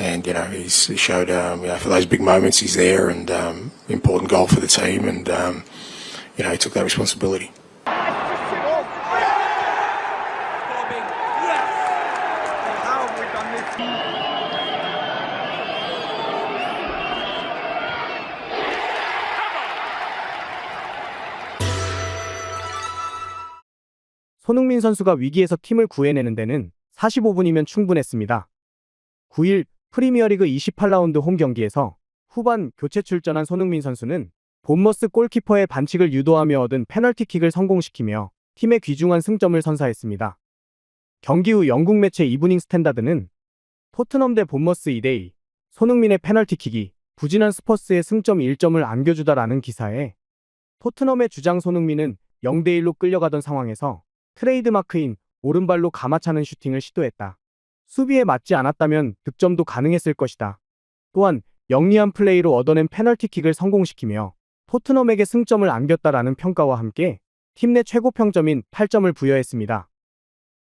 and he's showed for those big moments he's there, and important goal for the team, and he took that responsibility. 손흥민 선수가 위기에서 팀을 구해내는 데는 45분이면 충분했습니다. 9일 프리미어리그 28라운드 홈 경기에서 후반 교체 출전한 손흥민 선수는 본머스 골키퍼의 반칙을 유도하며 얻은 페널티킥을 성공시키며 팀의 귀중한 승점을 선사했습니다. 경기 후 영국 매체 이브닝 스탠다드는 토트넘 대 본머스 2대2, 손흥민의 페널티킥이 부진한 스퍼스의 승점 1점을 안겨주다라는 기사에 토트넘의 주장 손흥민은 0대1로 끌려가던 상황에서 트레이드마크인 오른발로 감아차는 슈팅을 시도했다. 수비에 맞지 않았다면 득점도 가능했을 것이다. 또한 영리한 플레이로 얻어낸 페널티킥을 성공시키며 토트넘에게 승점을 안겼다라는 평가와 함께 팀 내 최고 평점인 8점을 부여했습니다.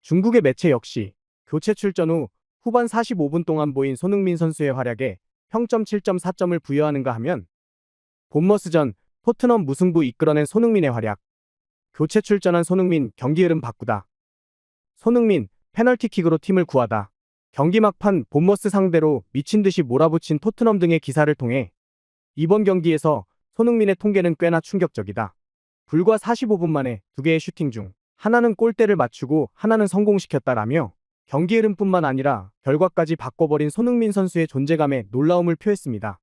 중국의 매체 역시 교체 출전 후 후반 45분 동안 보인 손흥민 선수의 활약에 평점 7.4점을 부여하는가 하면 본머스전 토트넘 무승부 이끌어낸 손흥민의 활약, 교체 출전한 손흥민 경기 흐름 바꾸다. 손흥민 페널티킥으로 팀을 구하다. 경기 막판 본머스 상대로 미친듯이 몰아붙인 토트넘 등의 기사를 통해 이번 경기에서 손흥민의 통계는 꽤나 충격적이다. 불과 45분 만에 2개의 슈팅 중 하나는 골대를 맞추고 하나는 성공시켰다라며 경기 흐름뿐만 아니라 결과까지 바꿔버린 손흥민 선수의 존재감에 놀라움을 표했습니다.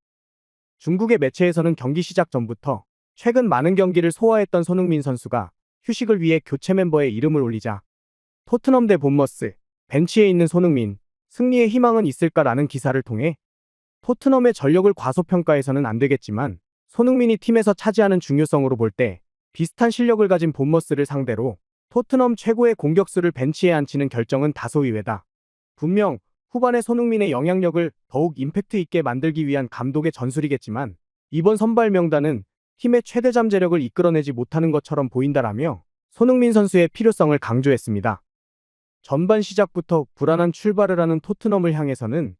중국의 매체에서는 경기 시작 전부터 최근 많은 경기를 소화했던 손흥민 선수가 휴식을 위해 교체 멤버에 이름을 올리자 토트넘 대 본머스, 벤치에 있는 손흥민, 승리의 희망은 있을까라는 기사를 통해 토트넘의 전력을 과소평가해서는 안 되겠지만 손흥민이 팀에서 차지하는 중요성으로 볼 때 비슷한 실력을 가진 본머스를 상대로 토트넘 최고의 공격수를 벤치에 앉히는 결정은 다소 의외다. 분명 후반에 손흥민의 영향력을 더욱 임팩트 있게 만들기 위한 감독의 전술이겠지만 이번 선발 명단은 팀의 최대 잠재력을 이끌어내지 못하는 것처럼 보인다라며 손흥민 선수의 필요성을 강조했습니다. 전반 시작부터 불안한 출발을 하는 토트넘을 향해서는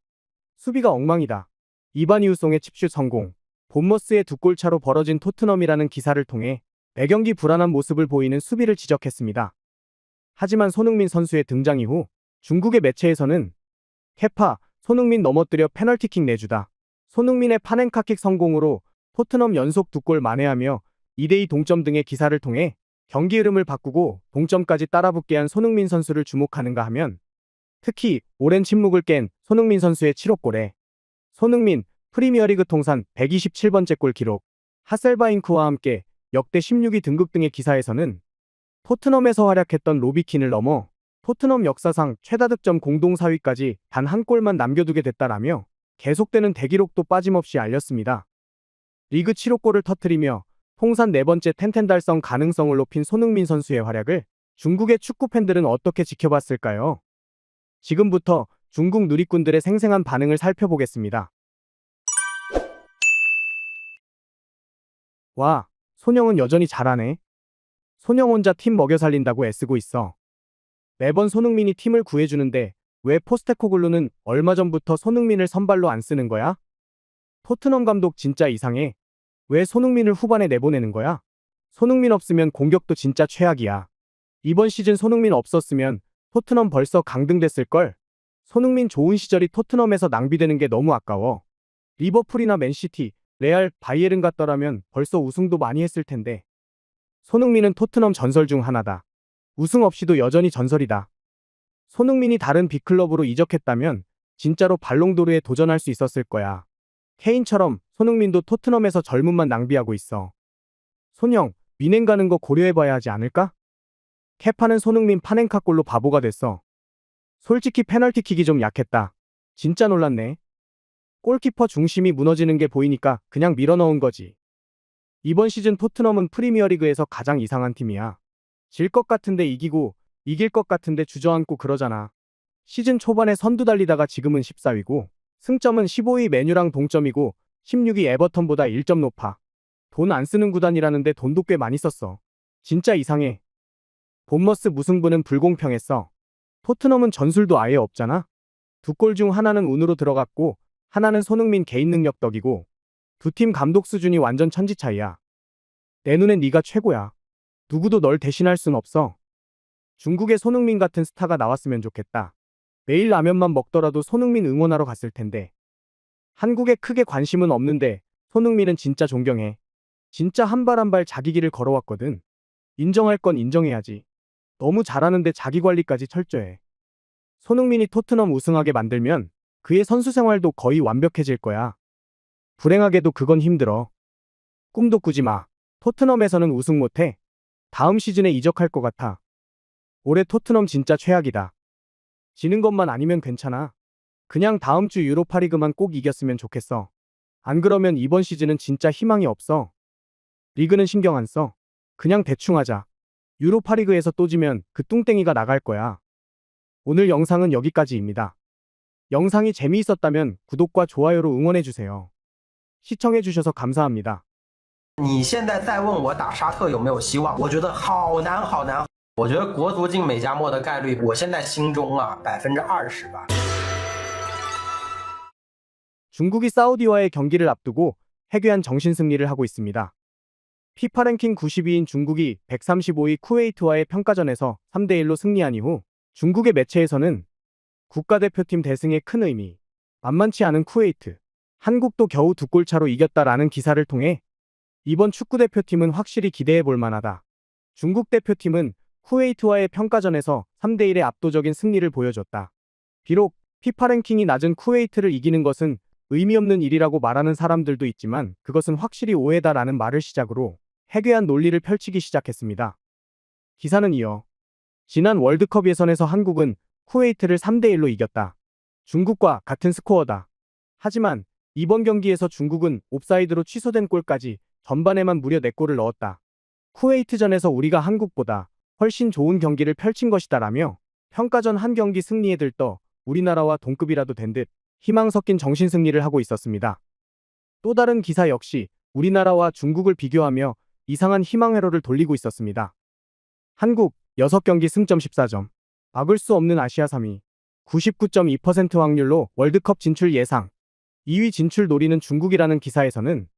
수비가 엉망이다. 이바니우송의 칩슛 성공, 본머스의 2골 차로 벌어진 토트넘이라는 기사를 통해 매경기 불안한 모습을 보이는 수비를 지적했습니다. 하지만 손흥민 선수의 등장 이후 중국의 매체에서는 케파, 손흥민 넘어뜨려 페널티킥 내주다. 손흥민의 파넨카킥 성공으로 토트넘 연속 2골 만회하며 2대2 동점 등의 기사를 통해 경기 흐름을 바꾸고 동점까지 따라붙게 한 손흥민 선수를 주목하는가 하면 특히 오랜 침묵을 깬 손흥민 선수의 7호 골에 손흥민 프리미어리그 통산 127번째 골 기록, 하셀바잉크와 함께 역대 16위 등극 등의 기사에서는 토트넘에서 활약했던 로비킨을 넘어 토트넘 역사상 최다 득점 공동 4위까지 단 한 골만 남겨두게 됐다라며 계속되는 대기록도 빠짐없이 알렸습니다. 리그 7호 골을 터뜨리며 통산 4번째 텐텐 달성 가능성을 높인 손흥민 선수의 활약을 중국의 축구 팬들은 어떻게 지켜봤을까요? 지금부터 중국 누리꾼들의 생생한 반응을 살펴보겠습니다. 와, 손영은 여전히 잘하네. 손영 혼자 팀 먹여 살린다고 애쓰고 있어. 매번 손흥민이 팀을 구해주는데 왜 포스테코글루는 얼마 전부터 손흥민을 선발로 안 쓰는 거야? 토트넘 감독 진짜 이상해. 왜 손흥민을 후반에 내보내는 거야? 손흥민 없으면 공격도 진짜 최악이야. 이번 시즌 손흥민 없었으면 토트넘 벌써 강등됐을걸? 손흥민 좋은 시절이 토트넘에서 낭비되는 게 너무 아까워. 리버풀이나 맨시티, 레알, 바이에른 같더라면 벌써 우승도 많이 했을 텐데. 손흥민은 토트넘 전설 중 하나다. 우승 없이도 여전히 전설이다. 손흥민이 다른 빅클럽으로 이적했다면 진짜로 발롱도르에 도전할 수 있었을 거야. 케인처럼 손흥민도 토트넘에서 젊음만 낭비하고 있어. 손영, 미넨 가는 거 고려해봐야 하지 않을까? 케파는 손흥민 파넨카 골로 바보가 됐어. 솔직히 페널티킥이 좀 약했다. 진짜 놀랐네. 골키퍼 중심이 무너지는 게 보이니까 그냥 밀어넣은 거지. 이번 시즌 토트넘은 프리미어리그에서 가장 이상한 팀이야. 질 것 같은데 이기고 이길 것 같은데 주저앉고 그러잖아. 시즌 초반에 선두 달리다가 지금은 14위고 승점은 15위 맨유랑 동점이고 16위 에버턴보다 1점 높아. 돈 안 쓰는 구단이라는데 돈도 꽤 많이 썼어. 진짜 이상해. 본머스 무승부는 불공평했어. 토트넘은 전술도 아예 없잖아. 두 골 중 하나는 운으로 들어갔고 하나는 손흥민 개인 능력 덕이고 두 팀 감독 수준이 완전 천지 차이야. 내 눈엔 네가 최고야. 누구도 널 대신할 순 없어. 중국에 손흥민 같은 스타가 나왔으면 좋겠다. 매일 라면만 먹더라도 손흥민 응원하러 갔을 텐데. 한국에 크게 관심은 없는데 손흥민은 진짜 존경해. 진짜 한 발 한 발 자기 길을 걸어왔거든. 인정할 건 인정해야지. 너무 잘하는데 자기 관리까지 철저해. 손흥민이 토트넘 우승하게 만들면 그의 선수 생활도 거의 완벽해질 거야. 불행하게도 그건 힘들어. 꿈도 꾸지 마. 토트넘에서는 우승 못해. 다음 시즌에 이적할 것 같아. 올해 토트넘 진짜 최악이다. 지는 것만 아니면 괜찮아. 그냥 다음 주 유로파리그만 꼭 이겼으면 좋겠어. 안 그러면 이번 시즌은 진짜 희망이 없어. 리그는 신경 안 써. 그냥 대충 하자. 유로파리그에서 또 지면 그 뚱땡이가 나갈 거야. 오늘 영상은 여기까지입니다. 영상이 재미있었다면 구독과 좋아요로 응원해주세요. 시청해주셔서 감사합니다. 你现在再问我打沙特有没有希望，我觉得好难好难。我觉得国足进美加墨的概率，我现在心中20%吧。 중국이 사우디와의 경기를 앞두고 해괴한 정신승리를 하고 있습니다. 피파 랭킹 92인 중국이 135위 쿠웨이트와의 평가전에서 3대1로 승리한 이후 중국의 매체에서는 국가대표팀 대승의 큰 의미, 만만치 않은 쿠웨이트, 한국도 겨우 2골 차로 이겼다라는 기사를 통해 이번 축구대표팀은 확실히 기대해 볼 만하다. 중국 대표팀은 쿠웨이트와의 평가전에서 3대1의 압도적인 승리를 보여줬다. 비록 피파 랭킹이 낮은 쿠웨이트를 이기는 것은 의미 없는 일이라고 말하는 사람들도 있지만 그것은 확실히 오해다라는 말을 시작으로 해괴한 논리를 펼치기 시작했습니다. 기사는 이어 지난 월드컵 예선에서 한국은 쿠웨이트를 3대1로 이겼다. 중국과 같은 스코어다. 하지만 이번 경기에서 중국은 옵사이드로 취소된 골까지 전반에만 무려 4골을 넣었다. 쿠웨이트전에서 우리가 한국보다 훨씬 좋은 경기를 펼친 것이다라며 평가전 한 경기 승리에 들떠 우리나라와 동급이라도 된 듯 희망 섞인 정신승리를 하고 있었습니다. 또 다른 기사 역시 우리나라와 중국을 비교하며 이상한 희망 회로를 돌리고 있었습니다. 한국 6경기 승점 14점, 막을 수 없는 아시아 3위, 99.2% 확률로 월드컵 진출 예상, 2위 진출 노리는 중국이라는 기사에서는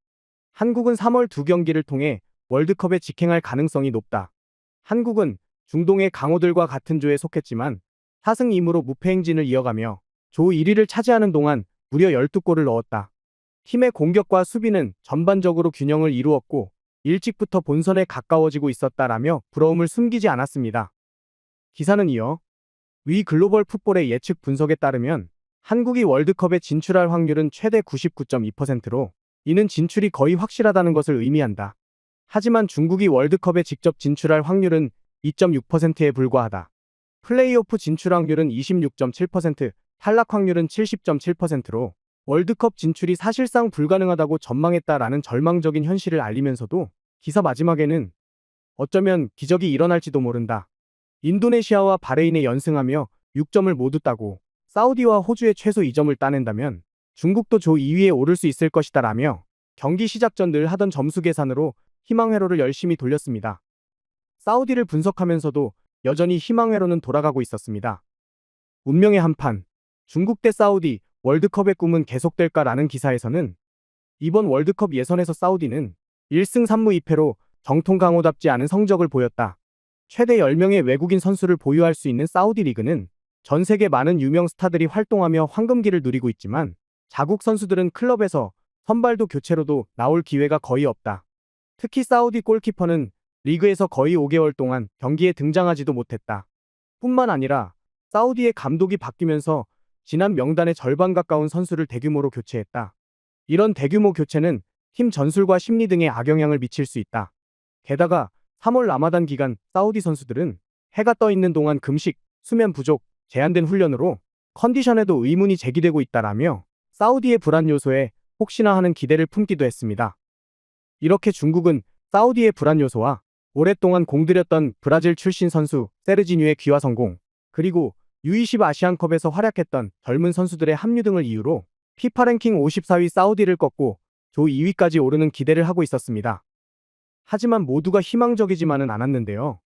한국은 3월 2경기를 통해 월드컵에 직행할 가능성이 높다. 한국은 중동의 강호들과 같은 조에 속했지만 4승 2무로 무패 행진을 이어가며 조 1위를 차지하는 동안 무려 12골을 넣었다. 팀의 공격과 수비는 전반적으로 균형을 이루었고 일찍부터 본선에 가까워지고 있었다라며 부러움을 숨기지 않았습니다. 기사는 이어 위 글로벌 풋볼의 예측 분석에 따르면 한국이 월드컵에 진출할 확률은 최대 99.2%로 이는 진출이 거의 확실하다는 것을 의미한다. 하지만 중국이 월드컵에 직접 진출할 확률은 2.6%에 불과하다. 플레이오프 진출 확률은 26.7%, 탈락 확률은 70.7%로 월드컵 진출이 사실상 불가능하다고 전망했다라는 절망적인 현실을 알리면서도 기사 마지막에는 어쩌면 기적이 일어날지도 모른다. 인도네시아와 바레인에 연승하며 6점을 모두 따고 사우디와 호주에 최소 2점을 따낸다면 중국도 조 2위에 오를 수 있을 것이다 라며 경기 시작 전 늘 하던 점수 계산으로 희망 회로를 열심히 돌렸습니다. 사우디를 분석하면서도 여전히 희망 회로는 돌아가고 있었습니다. 운명의 한판, 중국 대 사우디, 월드컵의 꿈은 계속될까라는 기사에서는 이번 월드컵 예선에서 사우디는 1승 3무 2패로 정통 강호답지 않은 성적을 보였다. 최대 10명의 외국인 선수를 보유할 수 있는 사우디 리그는 전 세계 많은 유명 스타들이 활동하며 황금기를 누리고 있지만 자국 선수들은 클럽에서 선발도 교체로도 나올 기회가 거의 없다. 특히 사우디 골키퍼는 리그에서 거의 5개월 동안 경기에 등장하지도 못했다. 뿐만 아니라 사우디의 감독이 바뀌면서 지난 명단의 절반 가까운 선수를 대규모로 교체했다. 이런 대규모 교체는 팀 전술과 심리 등에 악영향을 미칠 수 있다. 게다가 3월 라마단 기간 사우디 선수들은 해가 떠 있는 동안 금식, 수면 부족, 제한된 훈련으로 컨디션에도 의문이 제기되고 있다라며 사우디의 불안 요소에 혹시나 하는 기대를 품기도 했습니다. 이렇게 중국은 사우디의 불안 요소와 오랫동안 공들였던 브라질 출신 선수 세르지뉴의 귀화 성공, 그리고 U20 아시안컵에서 활약했던 젊은 선수들의 합류 등을 이유로 피파 랭킹 54위 사우디를 꺾고 조 2위까지 오르는 기대를 하고 있었습니다. 하지만 모두가 희망적이지만은 않았는데요.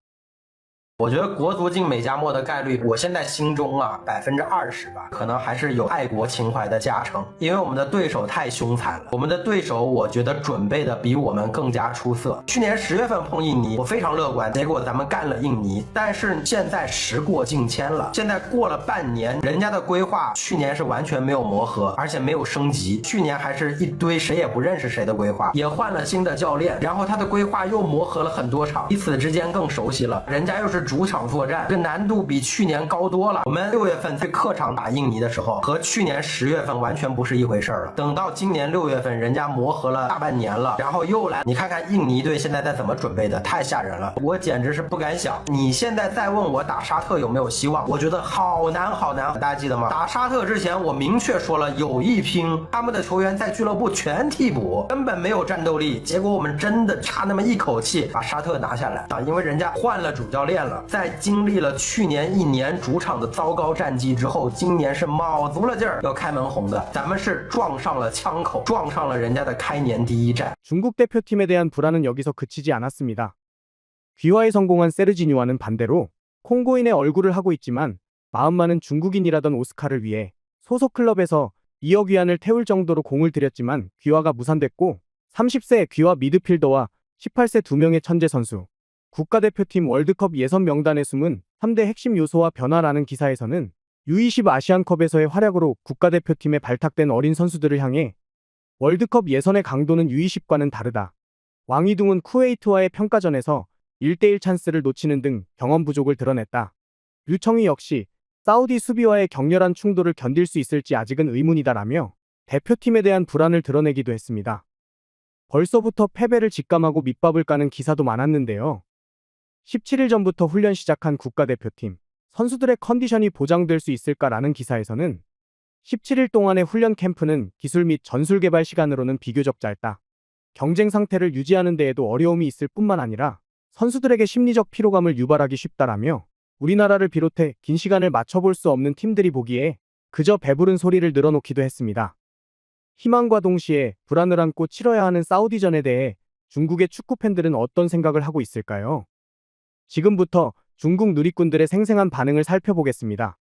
我觉得国足进美加墨的概率，我现在心中啊20%吧，可能还是有爱国情怀的加成，因为我们的对手太凶残了。我们的对手，我觉得准备的比我们更加出色。去年10月份碰印尼，我非常乐观，结果咱们干了印尼。但是现在时过境迁了，现在过了半年，人家的规划去年是完全没有磨合，而且没有升级。去年还是一堆谁也不认识谁的规划，也换了新的教练，然后他的规划又磨合了很多场，彼此之间更熟悉了。人家又是主场作战，这难度比去年高多了。我们6月份去客场打印尼的时候，和去年10月份完全不是一回事了。等到今年6月份，人家磨合了大半年了，然后又来，你看看印尼队现在在怎么准备的，太吓人了，我简直是不敢想。你现在再问我打沙特有没有希望，我觉得好难好难。大家记得吗？打沙特之前我明确说了有意拼，他们的球员在俱乐部全替补，根本没有战斗力。结果我们真的差那么一口气把沙特拿下来啊！因为人家换了主教练了，在经历了去年1年主场的糟糕战绩之后，今年是卯足了劲儿要开门红的。咱们是撞上了枪口，撞上了人家的开年第一战。 중국 대표팀에 대한 불안은 여기서 그치지 않았습니다. 귀화에 성공한 세르지뉴와는 반대로 콩고인의 얼굴을 하고 있지만 마음만은 중국인이라던 오스카를 위해 소속 클럽에서 2억 위안을 태울 정도로 공을 들였지만 귀화가 무산됐고 30세 귀화 미드필더와 18세 2명의 천재 선수, 국가대표팀 월드컵 예선 명단에 숨은 3대 핵심 요소와 변화라는 기사에서는 U20 아시안컵에서의 활약으로 국가대표팀에 발탁된 어린 선수들을 향해 월드컵 예선의 강도는 U20과는 다르다. 왕이둥은 쿠웨이트와의 평가전에서 1대1 찬스를 놓치는 등 경험 부족을 드러냈다. 류청희 역시 사우디 수비와의 격렬한 충돌을 견딜 수 있을지 아직은 의문이다라며 대표팀에 대한 불안을 드러내기도 했습니다. 벌써부터 패배를 직감하고 밑밥을 까는 기사도 많았는데요. 17일 전부터 훈련 시작한 국가대표팀, 선수들의 컨디션이 보장될 수 있을까라는 기사에서는 17일 동안의 훈련 캠프는 기술 및 전술 개발 시간으로는 비교적 짧다. 경쟁 상태를 유지하는 데에도 어려움이 있을 뿐만 아니라 선수들에게 심리적 피로감을 유발하기 쉽다라며 우리나라를 비롯해 긴 시간을 맞춰볼 수 없는 팀들이 보기에 그저 배부른 소리를 늘어놓기도 했습니다. 희망과 동시에 불안을 안고 치러야 하는 사우디전에 대해 중국의 축구 팬들은 어떤 생각을 하고 있을까요? 지금부터 중국 누리꾼들의 생생한 반응을 살펴보겠습니다.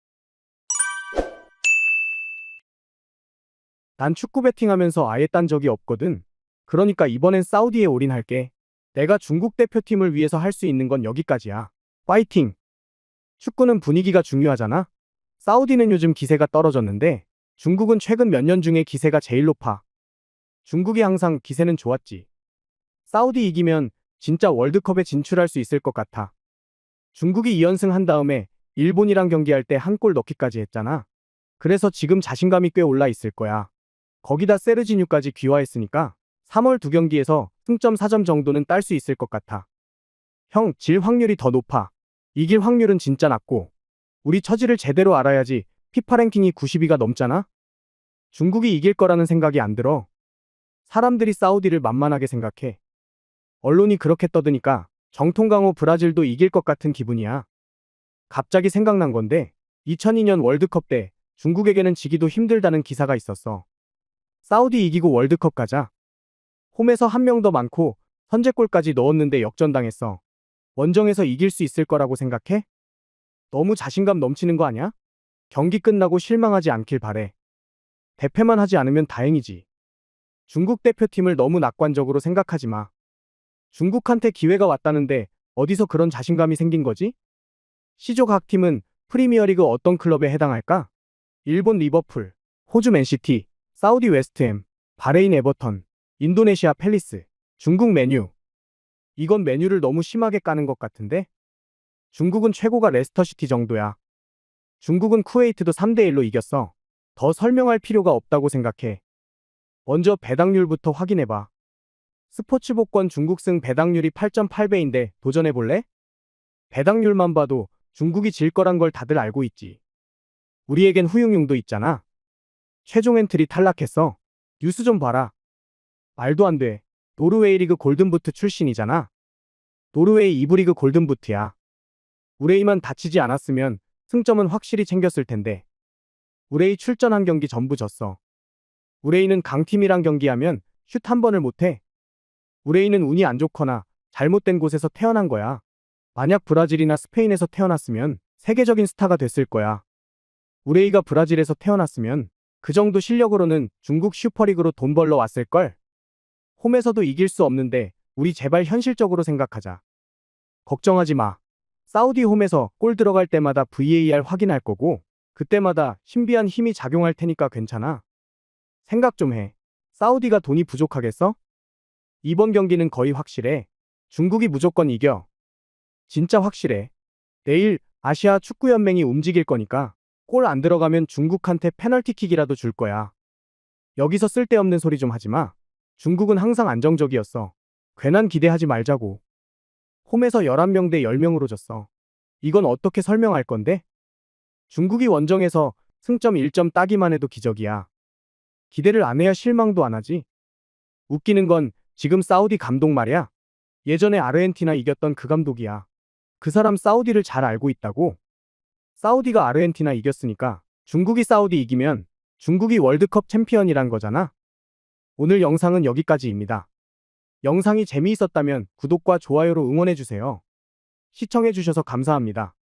난 축구 배팅하면서 아예 딴 적이 없거든. 그러니까 이번엔 사우디에 올인할게. 내가 중국 대표팀을 위해서 할 수 있는 건 여기까지야. 파이팅! 축구는 분위기가 중요하잖아. 사우디는 요즘 기세가 떨어졌는데 중국은 최근 몇 년 중에 기세가 제일 높아. 중국이 항상 기세는 좋았지. 사우디 이기면 진짜 월드컵에 진출할 수 있을 것 같아. 중국이 2연승 한 다음에 일본이랑 경기할 때 한 골 넣기까지 했잖아. 그래서 지금 자신감이 꽤 올라 있을 거야. 거기다 세르지뉴까지 귀화했으니까 3월 2경기에서 승점 4점 정도는 딸 수 있을 것 같아. 형, 질 확률이 더 높아. 이길 확률은 진짜 낮고. 우리 처지를 제대로 알아야지. 피파 랭킹이 90위가 넘잖아? 중국이 이길 거라는 생각이 안 들어. 사람들이 사우디를 만만하게 생각해. 언론이 그렇게 떠드니까 정통 강호 브라질도 이길 것 같은 기분이야. 갑자기 생각난 건데 2002년 월드컵 때 중국에게는 지기도 힘들다는 기사가 있었어. 사우디 이기고 월드컵 가자. 홈에서 한 명 더 많고 선제골까지 넣었는데 역전당했어. 원정에서 이길 수 있을 거라고 생각해? 너무 자신감 넘치는 거 아니야? 경기 끝나고 실망하지 않길 바래. 대패만 하지 않으면 다행이지. 중국 대표팀을 너무 낙관적으로 생각하지 마. 중국한테 기회가 왔다는데 어디서 그런 자신감이 생긴 거지? C조 각 팀은 프리미어리그 어떤 클럽에 해당할까? 일본 리버풀, 호주 맨시티, 사우디 웨스트햄, 바레인 에버턴, 인도네시아 팰리스, 중국 맨유. 이건 맨유를 너무 심하게 까는 것 같은데? 중국은 최고가 레스터시티 정도야. 중국은 쿠웨이트도 3대1로 이겼어. 더 설명할 필요가 없다고 생각해. 먼저 배당률부터 확인해봐. 스포츠 복권 중국승 배당률이 8.8배인데 도전해볼래? 배당률만 봐도 중국이 질 거란 걸 다들 알고 있지. 우리에겐 후용용도 있잖아. 최종 엔트리 탈락했어. 뉴스 좀 봐라. 말도 안 돼. 노르웨이 리그 골든부트 출신이잖아. 노르웨이 2부 리그 골든부트야. 우레이만 다치지 않았으면 승점은 확실히 챙겼을 텐데. 우레이 출전한 경기 전부 졌어. 우레이는 강팀이랑 경기하면 슛 한 번을 못해. 우레이는 운이 안 좋거나 잘못된 곳에서 태어난 거야. 만약 브라질이나 스페인에서 태어났으면 세계적인 스타가 됐을 거야. 우레이가 브라질에서 태어났으면 그 정도 실력으로는 중국 슈퍼리그로 돈 벌러 왔을걸? 홈에서도 이길 수 없는데 우리 제발 현실적으로 생각하자. 걱정하지 마. 사우디 홈에서 골 들어갈 때마다 VAR 확인할 거고 그때마다 신비한 힘이 작용할 테니까 괜찮아. 생각 좀 해. 사우디가 돈이 부족하겠어? 이번 경기는 거의 확실해. 중국이 무조건 이겨. 진짜 확실해. 내일 아시아 축구연맹이 움직일 거니까 골 안 들어가면 중국한테 페널티킥이라도 줄 거야. 여기서 쓸데없는 소리 좀 하지 마. 중국은 항상 안정적이었어. 괜한 기대하지 말자고. 홈에서 11명 대 10명으로 졌어. 이건 어떻게 설명할 건데? 중국이 원정에서 승점 1점 따기만 해도 기적이야. 기대를 안 해야 실망도 안 하지. 웃기는 건 지금 사우디 감독 말이야. 예전에 아르헨티나 이겼던 그 감독이야. 그 사람 사우디를 잘 알고 있다고. 사우디가 아르헨티나 이겼으니까 중국이 사우디 이기면 중국이 월드컵 챔피언이란 거잖아. 오늘 영상은 여기까지입니다. 영상이 재미있었다면 구독과 좋아요로 응원해주세요. 시청해주셔서 감사합니다.